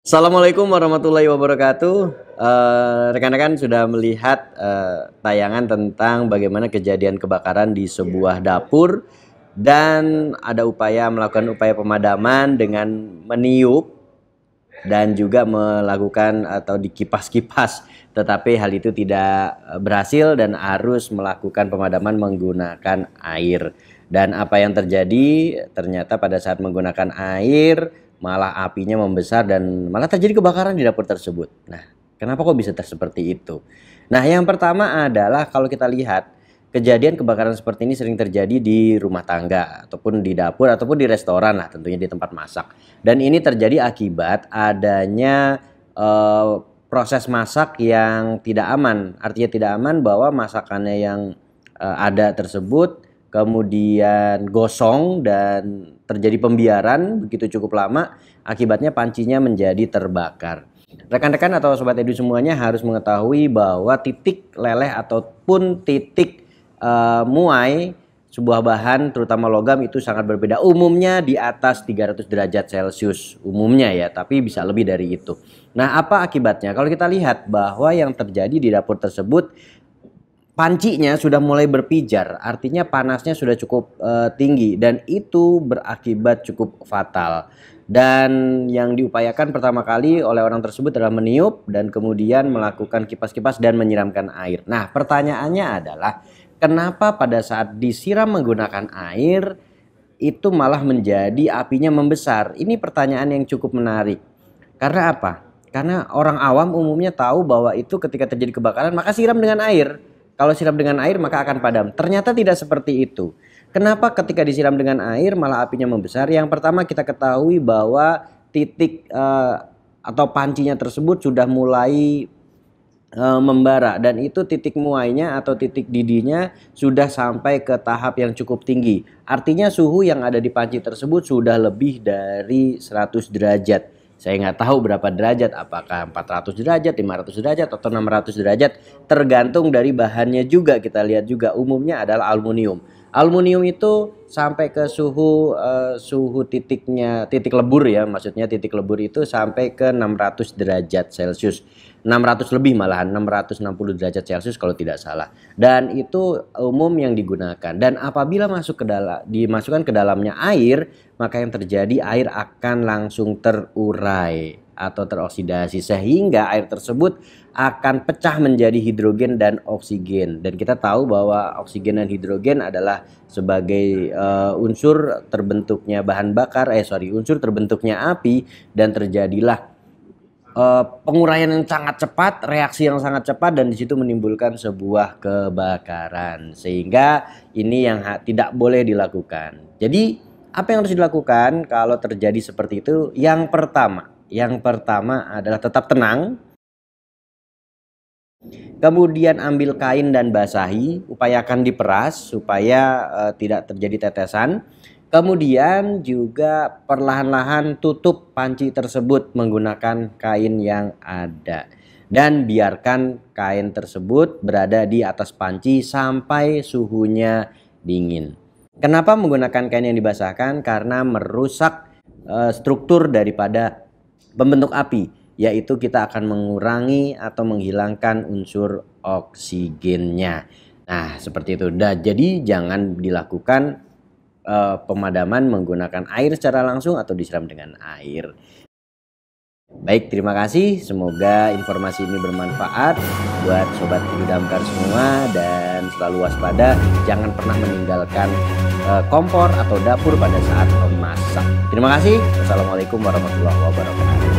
Assalamualaikum warahmatullahi wabarakatuh. Rekan-rekan sudah melihat tayangan tentang bagaimana kejadian kebakaran di sebuah dapur dan ada melakukan upaya pemadaman dengan meniup dan juga melakukan atau dikipas-kipas, tetapi hal itu tidak berhasil dan harus melakukan pemadaman menggunakan air. Dan apa yang terjadi, ternyata pada saat menggunakan air malah apinya membesar dan malah terjadi kebakaran di dapur tersebut. Nah, kenapa kok bisa seperti itu? Nah, yang pertama adalah kalau kita lihat kejadian kebakaran seperti ini sering terjadi di rumah tangga ataupun di dapur ataupun di restoran lah, tentunya di tempat masak. Dan ini terjadi akibat adanya proses masak yang tidak aman. Artinya tidak aman bahwa masakannya yang ada tersebut kemudian gosong dan terjadi pembiaran begitu cukup lama, akibatnya pancinya menjadi terbakar. Rekan-rekan atau sobat edu semuanya harus mengetahui bahwa titik leleh ataupun titik muai sebuah bahan terutama logam itu sangat berbeda. Umumnya di atas 300 derajat Celcius umumnya ya, tapi bisa lebih dari itu. Nah, apa akibatnya? Kalau kita lihat bahwa yang terjadi di dapur tersebut, pancinya sudah mulai berpijar, artinya panasnya sudah cukup tinggi dan itu berakibat cukup fatal. Dan yang diupayakan pertama kali oleh orang tersebut adalah meniup dan kemudian melakukan kipas-kipas dan menyiramkan air. Nah, pertanyaannya adalah kenapa pada saat disiram menggunakan air itu malah menjadi apinya membesar? Ini pertanyaan yang cukup menarik. Karena apa? Karena orang awam umumnya tahu bahwa itu ketika terjadi kebakaran maka siram dengan air. Kalau siram dengan air maka akan padam. Ternyata tidak seperti itu. Kenapa ketika disiram dengan air malah apinya membesar? Yang pertama kita ketahui bahwa titik atau pancinya tersebut sudah mulai membara. Dan itu titik muainya atau titik didinya sudah sampai ke tahap yang cukup tinggi. Artinya suhu yang ada di panci tersebut sudah lebih dari 100 derajat. Saya nggak tahu berapa derajat, apakah 400 derajat, 500 derajat, atau 600 derajat. Tergantung dari bahannya juga, kita lihat juga umumnya adalah aluminium. Aluminium itu sampai ke suhu titik lebur ya, maksudnya titik lebur itu sampai ke 600 derajat Celcius. 600 lebih malahan, 660 derajat Celcius kalau tidak salah. Dan itu umum yang digunakan. Dan apabila dimasukkan ke dalamnya air, maka yang terjadi air akan langsung terurai atau teroksidasi sehingga air tersebut akan pecah menjadi hidrogen dan oksigen. Dan kita tahu bahwa oksigen dan hidrogen adalah sebagai unsur terbentuknya unsur terbentuknya api, dan terjadilah penguraian yang sangat cepat, reaksi yang sangat cepat, dan disitu menimbulkan sebuah kebakaran. Sehingga ini yang tidak boleh dilakukan. Jadi apa yang harus dilakukan kalau terjadi seperti itu? Yang pertama adalah tetap tenang. Kemudian ambil kain dan basahi, upayakan diperas supaya tidak terjadi tetesan. Kemudian juga perlahan-lahan tutup panci tersebut menggunakan kain yang ada. Dan biarkan kain tersebut berada di atas panci sampai suhunya dingin. Kenapa menggunakan kain yang dibasahkan? Karena merusak struktur daripada pembentuk api. Yaitu kita akan mengurangi atau menghilangkan unsur oksigennya. Nah, seperti itu. Jadi jangan dilakukan pemadaman menggunakan air secara langsung atau disiram dengan air. Baik, terima kasih. Semoga informasi ini bermanfaat buat sobat Edu Damkar semua, dan selalu waspada. Jangan pernah meninggalkan kompor atau dapur pada saat memasak. Terima kasih. Wassalamualaikum warahmatullahi wabarakatuh.